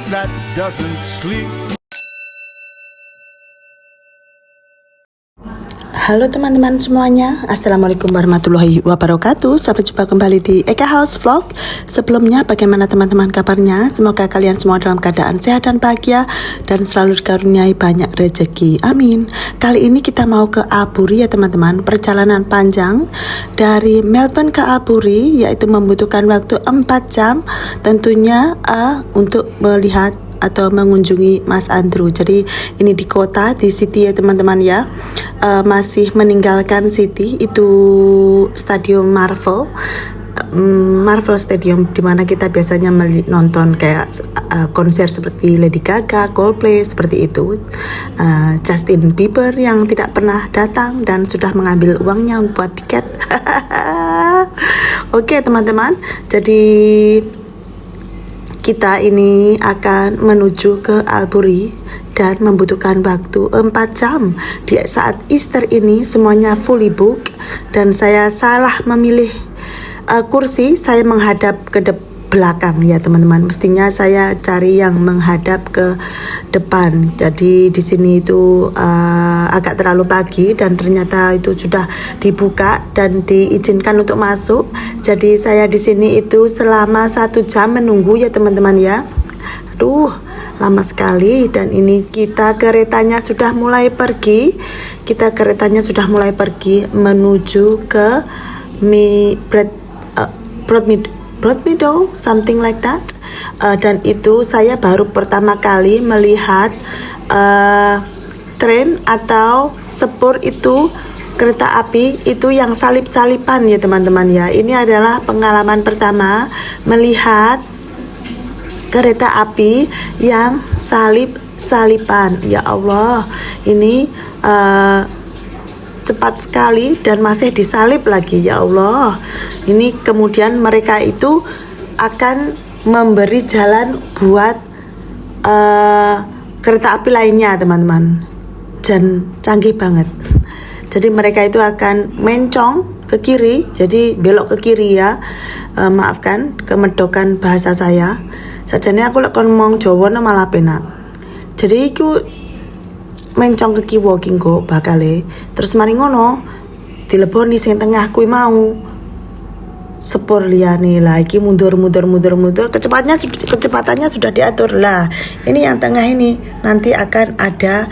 that doesn't sleep. Halo teman-teman semuanya, Assalamualaikum warahmatullahi wabarakatuh. Sampai jumpa kembali di Eka House Vlog. Sebelumnya, bagaimana teman-teman kabarnya? Semoga kalian semua dalam keadaan sehat dan bahagia dan selalu dikaruniai banyak rezeki, amin. Kali ini kita mau ke Albury ya teman-teman. Perjalanan panjang dari Melbourne ke Albury, yaitu membutuhkan waktu 4 jam tentunya untuk melihat atau mengunjungi Mas Andrew. Jadi ini di kota, di city ya teman-teman ya. Masih meninggalkan city, itu stadium Marvel Stadium, dimana kita biasanya nonton kayak konser seperti Lady Gaga, Coldplay seperti itu. Justin Bieber yang tidak pernah datang dan sudah mengambil uangnya buat tiket. Oke teman-teman, jadi kita ini akan menuju ke Albury dan membutuhkan waktu 4 jam. Di saat Easter ini semuanya fully book dan saya salah memilih kursi, saya menghadap ke belakang ya teman-teman. Mestinya saya cari yang menghadap ke depan. Jadi di sini itu agak terlalu pagi dan ternyata itu sudah dibuka dan diizinkan untuk masuk. Jadi saya di sini itu selama 1 jam menunggu ya teman-teman ya. Aduh, lama sekali. Dan ini keretanya sudah mulai pergi. Menuju ke Broadmeadow, something like that. Dan itu saya baru pertama kali melihat tren atau sepur itu, kereta api itu yang salip-salipan ya teman-teman ya. Ini adalah pengalaman pertama melihat kereta api yang salip-salipan. Ya Allah, ini cepat sekali dan masih disalip lagi, ya Allah. Ini kemudian mereka itu akan memberi jalan buat kereta api lainnya teman-teman, dan canggih banget. Jadi mereka itu akan mencong ke kiri, jadi belok ke kiri ya. Maafkan kemedokan bahasa saya. Sajane aku lek ngomong Jawa malah penak. Jadi iku mencong ke kiwa kingko bakale, terus mari ngono dileboni sing tengah kuwi mau sepur liyane lah, iki mundur kecepatannya sudah diatur lah. Ini yang tengah ini nanti akan ada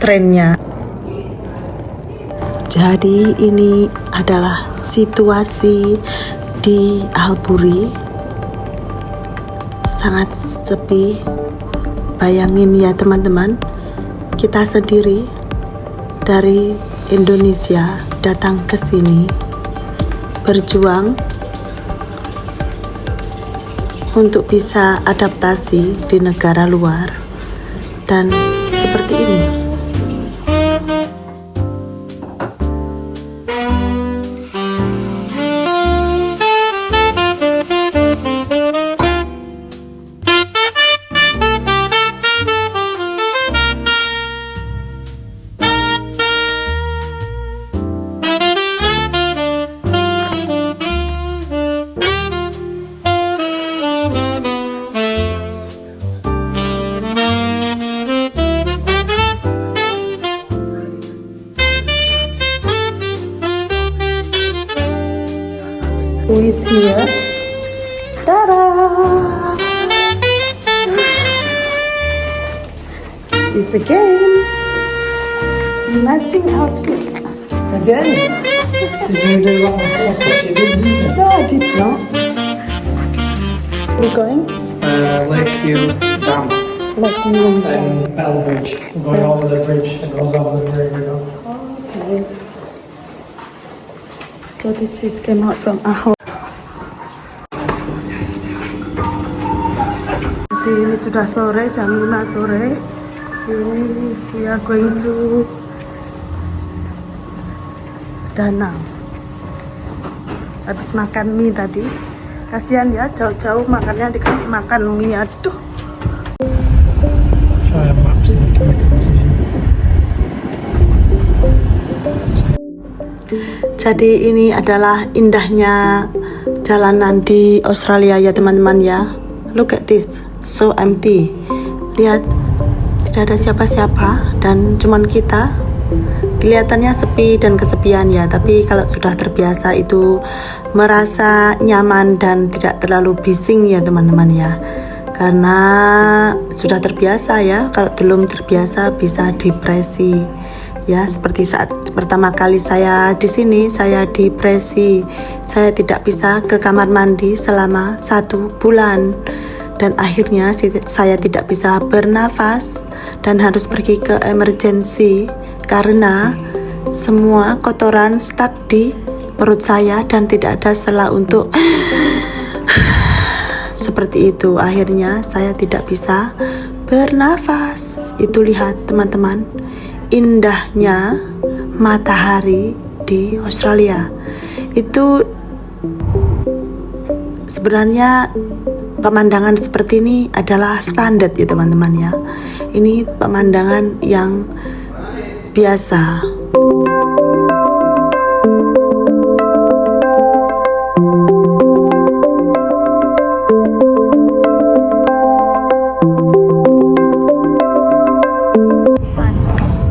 trennya. Jadi ini adalah situasi di Albury, sangat sepi. Bayangin ya teman-teman, kita sendiri dari Indonesia datang ke sini berjuang untuk bisa adaptasi di negara luar, dan seperti ini. Who is here? Ta-da! It's again matching outfit. Again? Did you do what you did? No, I did not. We're going? Lakeview Dam Like you. and Bell Bridge. We're going over the bridge that goes over the river. Okay. So this is came out from a home. Jadi ini sudah sore, jam 5 sore. Ini we are going to Danang. Habis makan mie tadi. Kasihan ya, jauh-jauh makannya dikasih makan mie. Aduh. Show you maps and you can make a decision. Jadi ini adalah indahnya jalanan di Australia ya teman-teman ya. Look at this, so empty. Lihat, tidak ada siapa-siapa dan cuman kita. Kelihatannya sepi dan kesepian ya, tapi kalau sudah terbiasa itu merasa nyaman dan tidak terlalu bising ya teman-teman ya. Karena sudah terbiasa ya, kalau belum terbiasa bisa depresi. Ya, seperti saat pertama kali saya di sini, saya depresi. Saya tidak bisa ke kamar mandi selama 1 bulan. Dan akhirnya saya tidak bisa bernafas dan harus pergi ke emergency karena semua kotoran stuck di perut saya dan tidak ada sela untuk seperti itu. Akhirnya saya tidak bisa bernafas. Itu lihat teman-teman, indahnya matahari di Australia. Itu sebenarnya pemandangan seperti ini adalah standar ya teman-teman ya. Ini pemandangan yang biasa.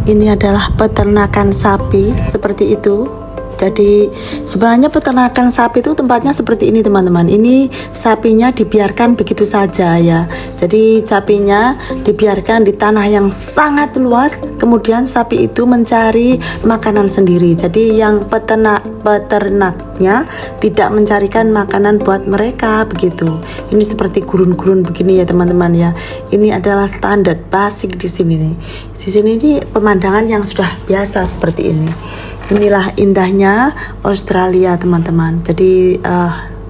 Ini adalah peternakan sapi seperti itu. Jadi sebenarnya peternakan sapi itu tempatnya seperti ini teman-teman. Ini sapinya dibiarkan begitu saja ya. Jadi sapinya dibiarkan di tanah yang sangat luas. Kemudian sapi itu mencari makanan sendiri. Jadi yang peternaknya tidak mencarikan makanan buat mereka begitu. Ini seperti gurun-gurun begini ya teman-teman ya. Ini adalah standar basic di sini nih. Di sini ini pemandangan yang sudah biasa seperti ini. Inilah indahnya Australia teman-teman. Jadi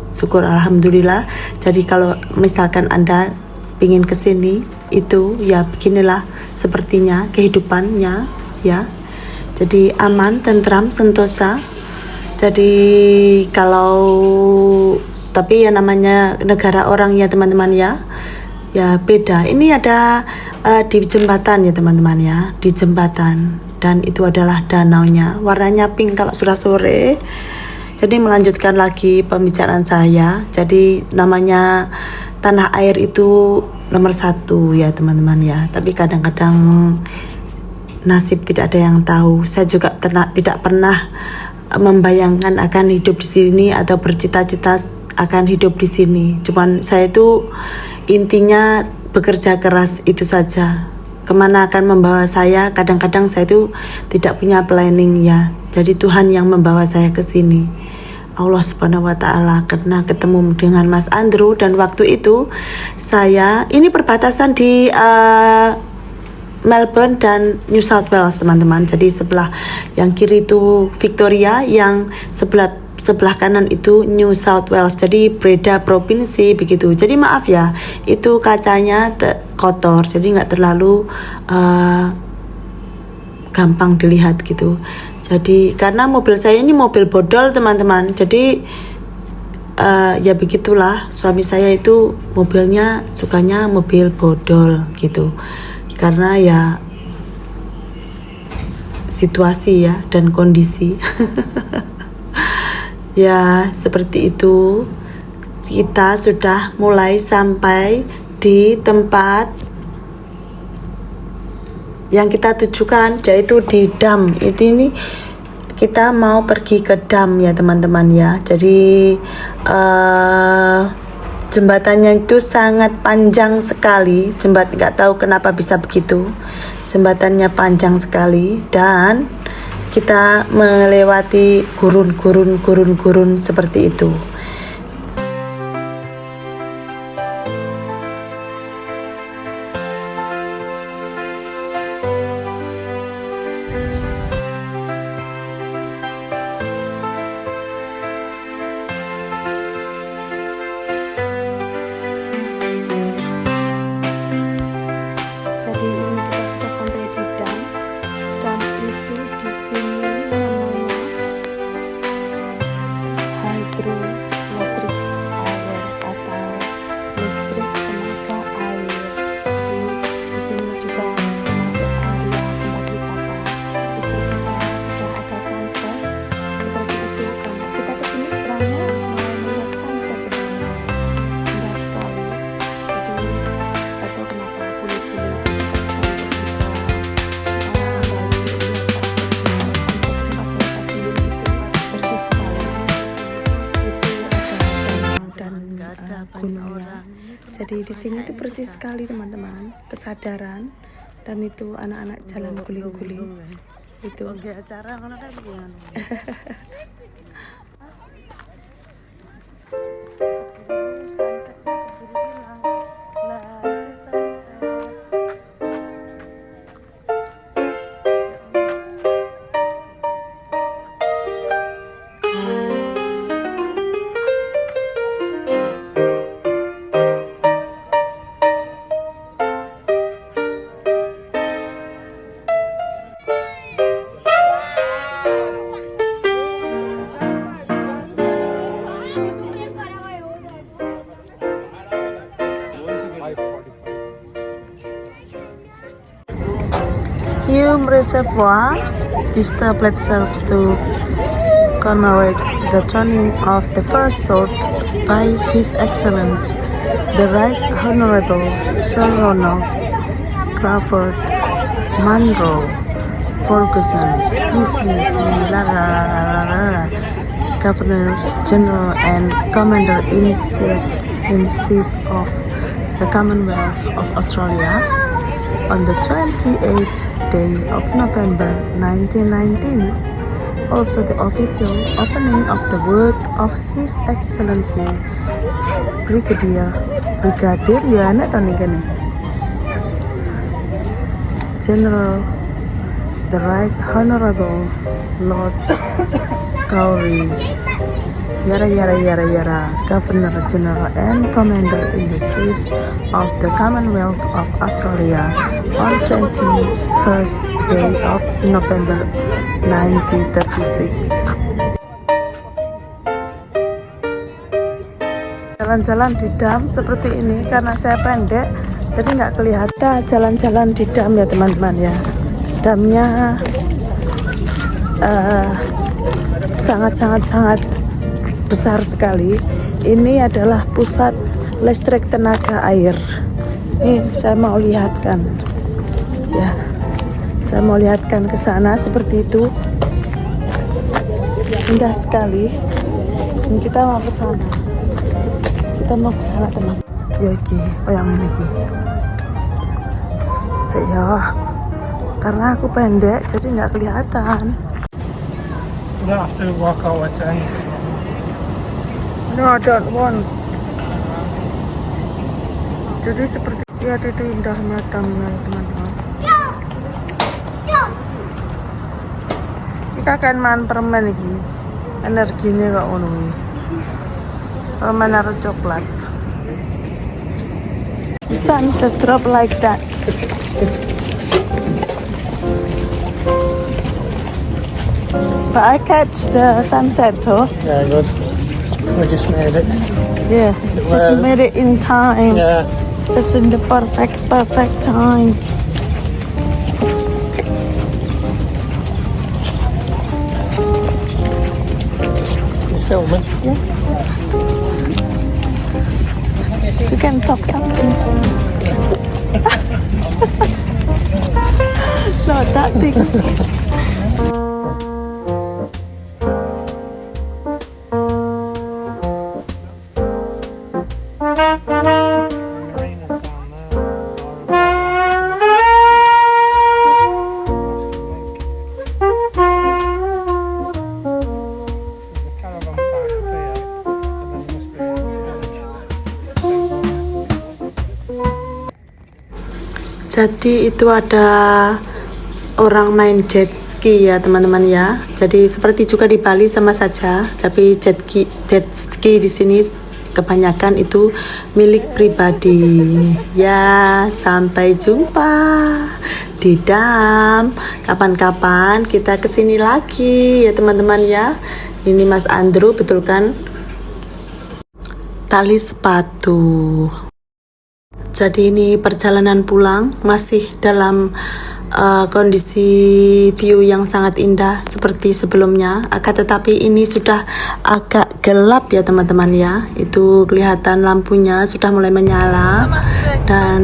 syukur alhamdulillah. Jadi kalau misalkan Anda ingin ke sini itu ya beginilah sepertinya kehidupannya ya. Jadi aman, tentram, sentosa. Jadi kalau tapi ya namanya negara orang ya teman-teman ya. Ya beda. Ini ada di jembatan ya teman-teman ya, di jembatan. Dan itu adalah danaunya, warnanya pink kalau sudah sore. Jadi melanjutkan lagi pembicaraan saya. Jadi namanya tanah air itu nomor 1 ya teman-teman ya. Tapi kadang-kadang nasib tidak ada yang tahu. Saya juga tidak pernah membayangkan akan hidup di sini atau bercita-cita akan hidup di sini. Cuman saya itu intinya bekerja keras itu saja. Kemana akan membawa saya, kadang-kadang saya itu tidak punya planning ya. Jadi Tuhan yang membawa saya ke sini. Allah Subhanahu wa taala, karena ketemu dengan Mas Andrew dan waktu itu saya ini perbatasan di Melbourne dan New South Wales teman-teman. Jadi sebelah yang kiri itu Victoria, yang sebelah kanan itu New South Wales. Jadi beda provinsi begitu. Jadi maaf ya, itu kacanya kotor, jadi nggak terlalu gampang dilihat gitu. Jadi karena mobil saya ini mobil bodol teman-teman. Jadi ya begitulah, suami saya itu mobilnya sukanya mobil bodol gitu. Karena ya situasi ya dan kondisi. Ya seperti itu. Kita sudah mulai sampai di tempat yang kita tujukan, yaitu di dam. Ini kita mau pergi ke dam ya teman-teman ya. Jadi jembatannya itu sangat panjang sekali. Nggak tahu kenapa bisa begitu. Jembatannya panjang sekali dan kita melewati gurun seperti itu. Jadi ini kita sudah sampai di dam. Dam itu di sini namanya hydroelectric power atau listrik tenaga air. Di sini juga masuk area tempat wisata. Itu kita sudah ada sunset seperti itu. Karena kita kesini sebenarnya mau melihat sunset. Jadi di sini tuh persis sekali teman-teman, kesadaran. Dan itu anak-anak jalan guling-guling. Itu. acara ngono kan piye. Hume Reservoir is the plate serves to commemorate the turning of the first sword by His Excellency the Right Honorable Sir Ronald Crawford Munro Ferguson, PCC, Governor General and Commander in Chief of the Commonwealth of Australia on the 28th day of November 1919. Also the official opening of the work of His Excellency Brigadier ya nek to ning kene General the Right Honorable Lord Cowrie yara Governor General and Commander in the Chief of the Commonwealth of Australia on 21st day of November 1936. Jalan-jalan di dam seperti ini karena saya pendek jadi nggak kelihatan. Jalan-jalan di dam ya teman-teman ya. Damnya sangat besar sekali. Ini adalah pusat listrik tenaga air. Ini saya mau lihatkan ya, saya mau lihatkan ke sana seperti itu, indah sekali. Dan kita mau ke sana, teman. Yoki, yang ini ki. Saya karena aku pendek jadi nggak kelihatan. You don't have to walk out at end. No, I don't want. Jadi seperti lihat itu indahnya damnya teman-teman. Kita akan makan permen iki. Energinya kok ngono iki. Permen karo coklat. The sun just drop like that. But I catch the sunset though. Yeah, good. We just made it. Yeah, just made it in time. Yeah. Just in the perfect time. You filming? Yes. You can talk something. Not that thing. Jadi itu ada orang main jet ski ya teman-teman ya. Jadi seperti juga di Bali sama saja, tapi jet ski di sini kebanyakan itu milik pribadi. Ya, sampai jumpa di dam. Kapan-kapan kita kesini lagi ya teman-teman ya. Ini Mas Andrew, betul kan? Tali sepatu. Jadi ini perjalanan pulang masih dalam kondisi view yang sangat indah seperti sebelumnya. Akan tetapi ini sudah agak gelap ya teman-teman ya. Itu kelihatan lampunya sudah mulai menyala. Dan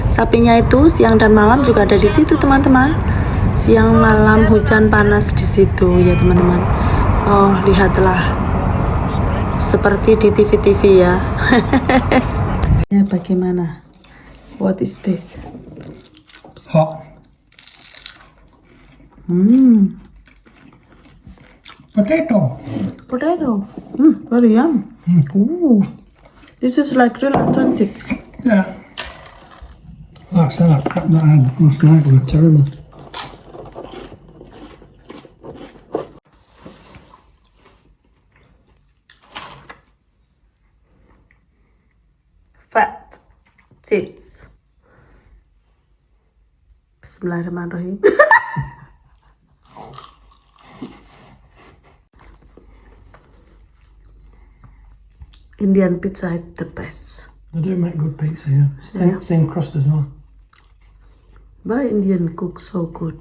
sapinya itu siang dan malam juga ada di situ teman-teman. Siang malam hujan panas di situ ya teman-teman. Oh, lihatlah. Seperti di TV-TV ya. Ya, bagaimana? What is this? It's hot. Potato. Potato. Very yum. Ooh. This is like real authentic. Yeah. That's that crap that I had last night was terrible. Fat tits. Bismillahirrahmanirrahim. Indian pizza is the best. They do make good pizza, yeah. Same crust as well. But Indian cook so good.